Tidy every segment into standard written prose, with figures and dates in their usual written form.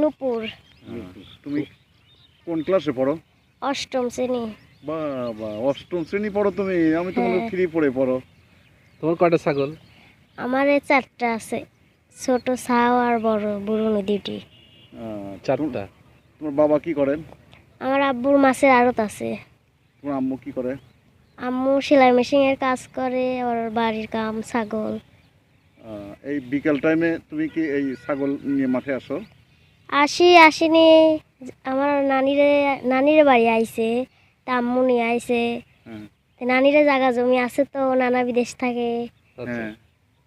নূপুর। তুমি কোন ক্লাসে পড়ো? অষ্টম শ্রেণী। বাবা, অষ্টম শ্রেণী পড়ো তুমি? আমি তো মনে হ্যাঁ। থ্রি পড়ে পড়ো। তোমার কয়টা ছাগল? আমার এই 4টা আছে, ছোট ছাও আর বড় বুড়ো দুটি। চারটা। তোমার বাবা কি করেন? আমার আব্বুর মাছের আড়ত আছে। তোমার আম্মু কি করে? আম্মু সেলাই মেশিনের কাজ করে, আর বাড়ির কাম, ছাগল। এই বিকেল টাইমে তুমি কি এই ছাগল নিয়ে মাঠে আসো? আসিনি, আমার নানিরে বাড়ি আইছে, তা আম্মু নিয়ে আইছে। হ্যাঁ। নানিরে জায়গা জমি আছে তো, নানা বিদেশ থাকে। আচ্ছা। হ্যাঁ।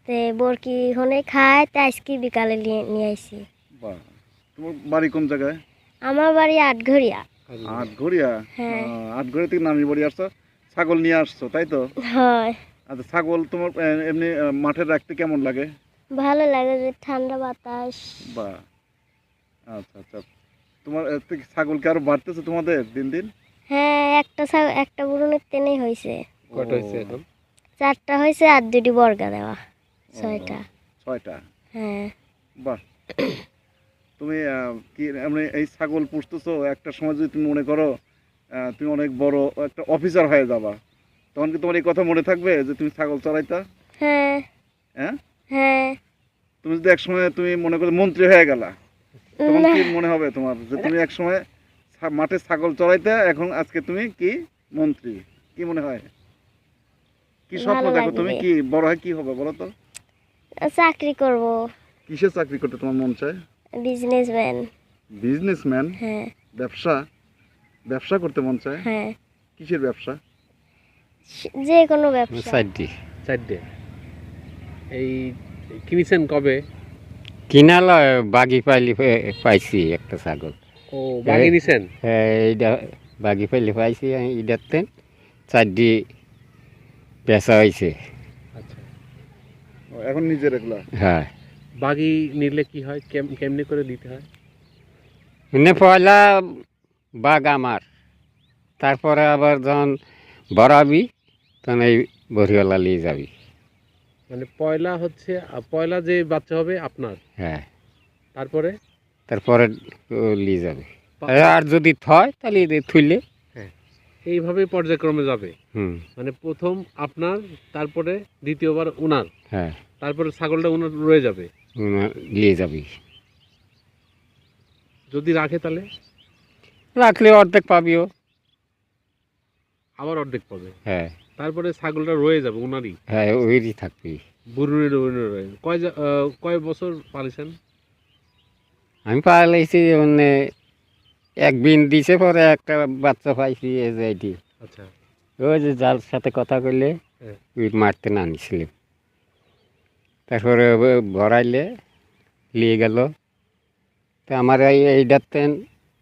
তে বরকি হনে খায়, তা আজকে বিকালে নিয়ে আইছি। বাহ, তোমার বাড়ি কোন জায়গায়? আমার বাড়ি আটঘরিয়া। আটঘরিয়া? হ্যাঁ। আটঘরিয়া থেকে নানির বাড়ি আসছো, ছাগল নিয়ে আসছো তাই তো? হয়। আচ্ছা, ছাগল তোমার এমনি মাঠে রাখতে কেমন লাগে? ভালো লাগে, যে ঠান্ডা বাতাস। বাহ, আচ্ছা আচ্ছা। তোমার ছাগল কি আরো বাড়তেছে তোমাদের দিন দিন? হ্যাঁ, একটা বুড়নের টেনেই হয়েছে। কয়টা হয়েছে এখন? 4টা হয়েছে আর 2টি বর্গা দেওয়া, 6টা। 6টা? হ্যাঁ। বাহ। তুমি কি এমনি এই ছাগল পুষতেছো, একটা সময় যদি তুমি মনে করো তুমি অনেক বড় একটা অফিসার হয়ে যাবা, তখন কি তোমার এই কথা মনে থাকবে যে তুমি ছাগল চড়াইতা? হ্যাঁ। হ্যাঁ। হ্যাঁ। তুমি যদি এক সময় তুমি মনে করো মন্ত্রী হয়ে গেলা, তখন কি মনে হবে তোমার যে তুমি এক সময় মাঠে ছাগল চড়াইতে, এখন আজকে তুমি কি মন্ত্রী? কি মনে হয়? কি স্বপ্ন ভালো দেখো তুমি? লাগবে। কি বড় হয় কি হবে বলো তো? চাকরি করব, কিসের চাকরি করতে তোমার মন চায়? বিজনেসম্যান। বিজনেসম্যান? হ্যাঁ। ব্যবসা? ব্যবসা করতে মন চায়? হ্যাঁ, কিসের ব্যবসা? যে কোনো ব্যবসা। চারটে। এই কিনেছেন কবে? কিনাল বাগি পাইছি একটা ছাগল। ও, বাগি নিছেন? হ্যাঁ, এইটা বাগি পাইছি এইটাতে 4টি বেচা হয়েছে। আচ্ছা। এখন নিজের এগুলা? হ্যাঁ। বাগি নিলে কি হয়, কেমনি করে দিতে হয়? মানে পয়লা বাঘ আমার, তারপরে আবার যখন বড়াবি তখন এই বড়িওয়ালা নিয়ে যাবি। মানে পয়লা হচ্ছে, পয়লা যে বাচ্চা হবে আপনার, হ্যাঁ, তারপরে নিয়ে যাবে। আর যদি থয় তাহলে এদের থুইলে। এইভাবে পর্যায়ক্রমে যাবে। মানে প্রথম আপনার, তারপরে দ্বিতীয়বার উনার, হ্যাঁ, তারপরে ছাগলটা উনার রয়ে যাবে। নিয়ে যাবি। যদি রাখে তাহলে রাখলে অর্ধেক পাবিও। আবার অর্ধেক পাবে। হ্যাঁ। তারপরে ছাগলটা রয়ে যাবে উনারই। হ্যাঁ, ওইরই থাকবি। বুরুনের রয়ে কয় বছর পালিছেন? আমি পালাইছি মানে 1 বিন দিছে, পরে একটা বাচ্চা পাইছি এই যে এটি। আচ্ছা। ওই যে যার সাথে কথা কইলে হ্যাঁ। ওই মারতে না নিছিলাম, তারপরে ভরাইলে নিয়ে গেল। তো আমার এইটাতে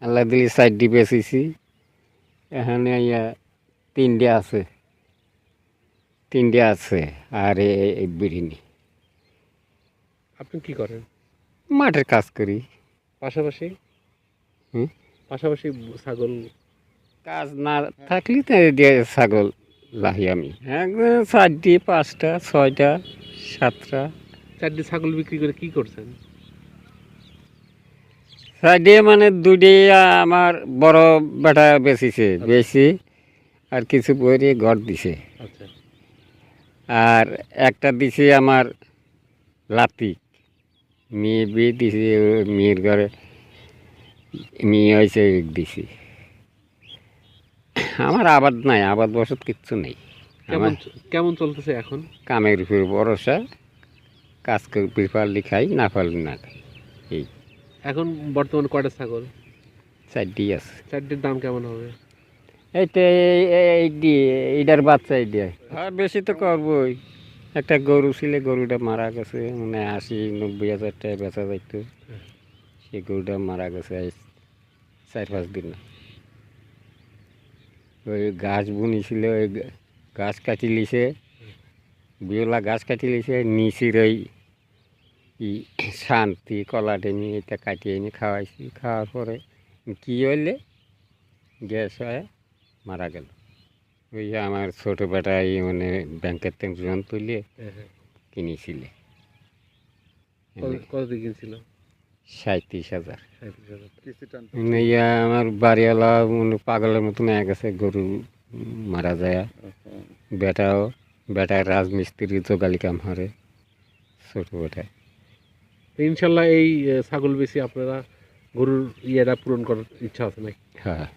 আল্লাহ দিলি 4টি বেচেছি। এখানে 3টে আছে আর এই বিড়িনি। আপনি কি করেন? মাঠের কাজ করি। পাশাপাশি হুম? পাশাপাশি ছাগল কাজ না থাকলে তো দিয়ে ছাগল লাহি আমি। 4টি, 5টা, 6টা, 7টা। 4টি ছাগল বিক্রি করে কি করছেন? 4টি মানে 2টি আমার বড় বেটা বেচিছে, বেশি আর কিছু বইরে ঘর দিছে। আচ্ছা। আর একটা দিছে আমার লাতি, মেয়ে বিয়ে দিছে, মেয়ের ঘরে মেয়ে হয়েছে দিছি। আমার আবাদ নাই, আবাদ বসত কিচ্ছু নেই। কেমন চলতেছে এখন? কামের উপর ভরসা, কাজ করে পারলে খাই, না পারলে না খাই। এই এখন বর্তমানে কয়টা ছাগল? 4টি আছে। 4টির দাম কেমন হবে? এইটা এইটার বাচ্চা এইটা। আর বেশি তো করবই। একটা গরু ছিল, গরুটা মারা গেছে, মানে 80-90 হাজার টাকা বেচা যাইতো। সেই গরুটা মারা গেছে 4-5 দিন। ওই গাছ বুনিছিল, ওই গাছ কাটি লিছে, বিওলা গাছ কাটি লিছে, নিচির ওই শান্তি কলাটে নিয়ে এটা কাটিয়ে এনে খাওয়াইছি। খাওয়ার পরে কী হইলে গ্যাস হয়ে মারা গেল। ওই আমার ছোটো বেটাই মানে ব্যাংকের থেকে ঋণ তুলে কিনেছিলে। কত দিয়ে কিনছিল? 37,000। 37,000। কিস্তি টান ইয়া আমার বাড়িওয়ালা পাগলের মতন হয়ে গেছে, গরু মারা যায়। বেটার রাজমিস্ত্রি জোগালি কাম হারে, ছোট বেটা। তো ইনশাল্লাহ এই ছাগল বেশি আপনারা গরুর ইয়েটা পূরণ করার ইচ্ছা আছে নাকি? হ্যাঁ।